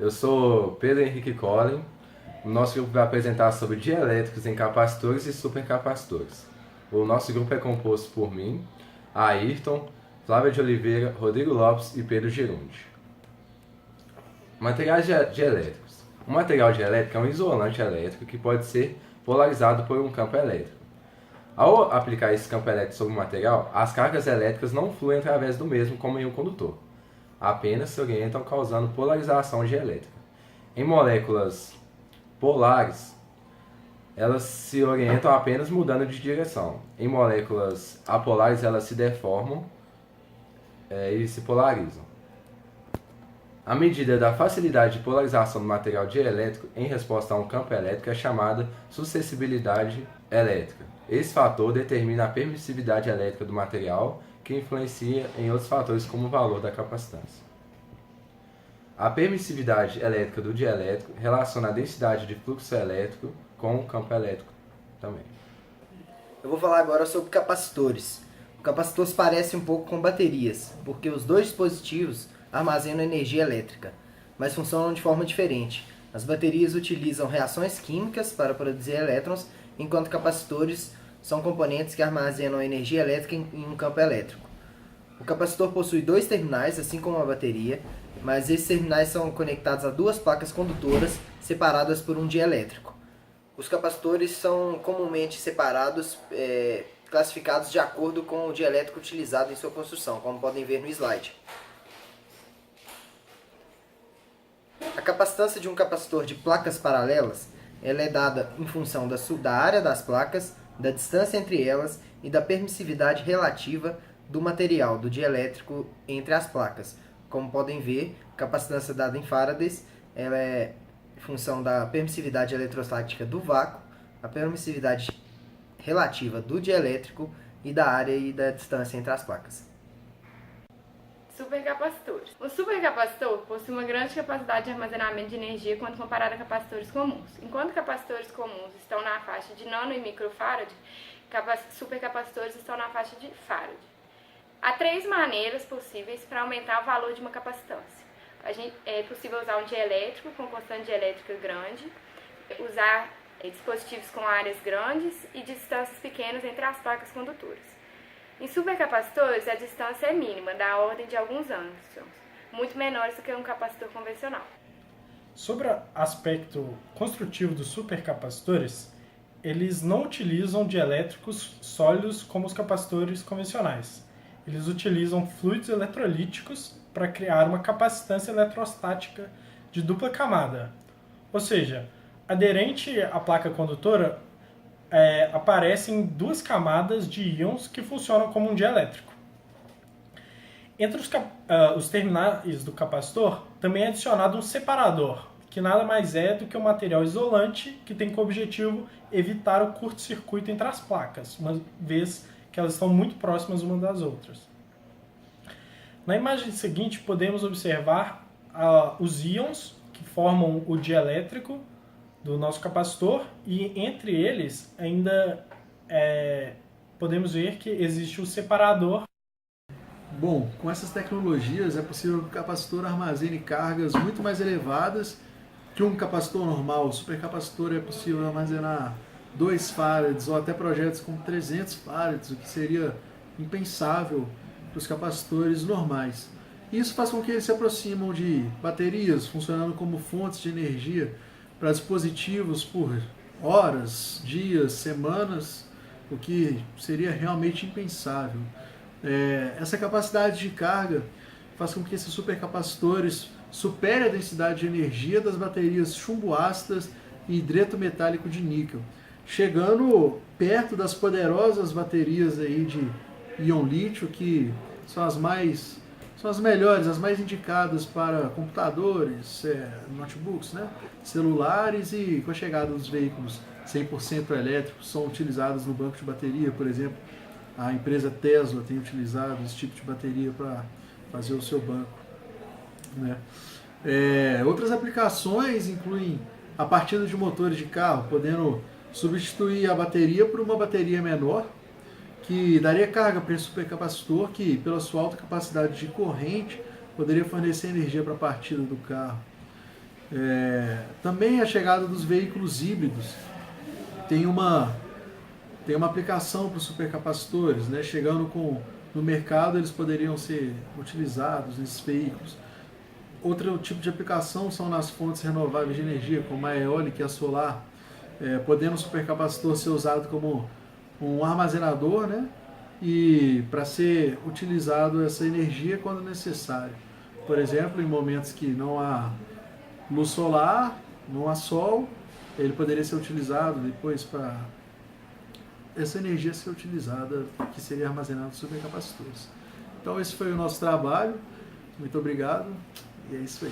Eu sou Pedro Henrique Collin. O nosso grupo vai apresentar sobre dielétricos em capacitores e supercapacitores. O nosso grupo é composto por mim, Ayrton, Flávia de Oliveira, Rodrigo Lopes e Pedro Girundi. Materiais dielétricos. Um material dielétrico é um isolante elétrico que pode ser polarizado por um campo elétrico. Ao aplicar esse campo elétrico sobre o material, as cargas elétricas não fluem através do mesmo como em um condutor, apenas se orientam causando polarização dielétrica. Em moléculas polares, elas se orientam apenas mudando de direção. Em moléculas apolares, elas se deformam e se polarizam. A medida da facilidade de polarização do material dielétrico em resposta a um campo elétrico é chamada suscessibilidade elétrica. Esse fator determina a permissividade elétrica do material, que influencia em outros fatores como o valor da capacitância. A permissividade elétrica do dielétrico relaciona a densidade de fluxo elétrico com o campo elétrico também. Eu vou falar agora sobre capacitores. O capacitor se parece um pouco com baterias, porque os dois dispositivos armazenam energia elétrica, mas funcionam de forma diferente. As baterias utilizam reações químicas para produzir elétrons, enquanto capacitores são componentes que armazenam energia elétrica em um campo elétrico. O capacitor possui dois terminais, assim como a bateria, mas esses terminais são conectados a duas placas condutoras separadas por um dielétrico. Os capacitores são comumente separados, classificados de acordo com o dielétrico utilizado em sua construção, como podem ver no slide. A capacitância de um capacitor de placas paralelas ela é dada em função da área das placas, da distância entre elas e da permissividade relativa do material, do dielétrico entre as placas. Como podem ver, a capacitância dada em farads ela é função da permissividade eletrostática do vácuo, a permissividade relativa do dielétrico e da área e da distância entre as placas. Supercapacitores. O supercapacitor possui uma grande capacidade de armazenamento de energia quando comparado a capacitores comuns. Enquanto capacitores comuns estão na faixa de nano e microfarad, supercapacitores estão na faixa de farad. Há três maneiras possíveis para aumentar o valor de uma capacitância. É possível usar um dielétrico com constante dielétrica grande, usar dispositivos com áreas grandes e distâncias pequenas entre as placas condutoras. Em supercapacitores, a distância é mínima, da ordem de alguns angstroms, muito menores do que um capacitor convencional. Sobre o aspecto construtivo dos supercapacitores, eles não utilizam dielétricos sólidos como os capacitores convencionais. Eles utilizam fluidos eletrolíticos para criar uma capacitância eletrostática de dupla camada. Ou seja, aderente à placa condutora, aparecem duas camadas de íons que funcionam como um dielétrico. Entre os terminais do capacitor, também é adicionado um separador, que nada mais é do que um material isolante que tem como objetivo evitar o curto-circuito entre as placas, uma vez que elas estão muito próximas umas das outras. Na imagem seguinte, podemos observar os íons que formam o dielétrico do nosso capacitor e entre eles ainda podemos ver que existe o separador. Bom, com essas tecnologias é possível que o capacitor armazene cargas muito mais elevadas que um capacitor normal. O supercapacitor é possível armazenar 2 farads ou até projetos com 300 farads, o que seria impensável para os capacitores normais. Isso faz com que eles se aproximam de baterias funcionando como fontes de energia para dispositivos por horas, dias, semanas, o que seria realmente impensável. Essa capacidade de carga faz com que esses supercapacitores superem a densidade de energia das baterias chumbo-ácidas e hidreto metálico de níquel, chegando perto das poderosas baterias aí de íon lítio, que são as melhores, as mais indicadas para computadores, notebooks, né? Celulares, e com a chegada dos veículos 100% elétricos são utilizados no banco de bateria. Por exemplo, a empresa Tesla tem utilizado esse tipo de bateria para fazer o seu banco, né? Outras aplicações incluem a partida de motores de carro, podendo substituir a bateria por uma bateria menor, que daria carga para esse supercapacitor, que pela sua alta capacidade de corrente poderia fornecer energia para a partida do carro. Também a chegada dos veículos híbridos tem uma aplicação para os supercapacitores, né? Chegando no mercado, eles poderiam ser utilizados nesses veículos. Outro tipo de aplicação são nas fontes renováveis de energia, como a eólica e a solar, podendo o supercapacitor ser usado como um armazenador, né? E para ser utilizado essa energia quando necessário. Por exemplo, em momentos que não há luz solar, não há sol, ele poderia ser utilizado depois para essa energia ser utilizada, que seria armazenada nos supercapacitores. Então esse foi o nosso trabalho. Muito obrigado e é isso aí.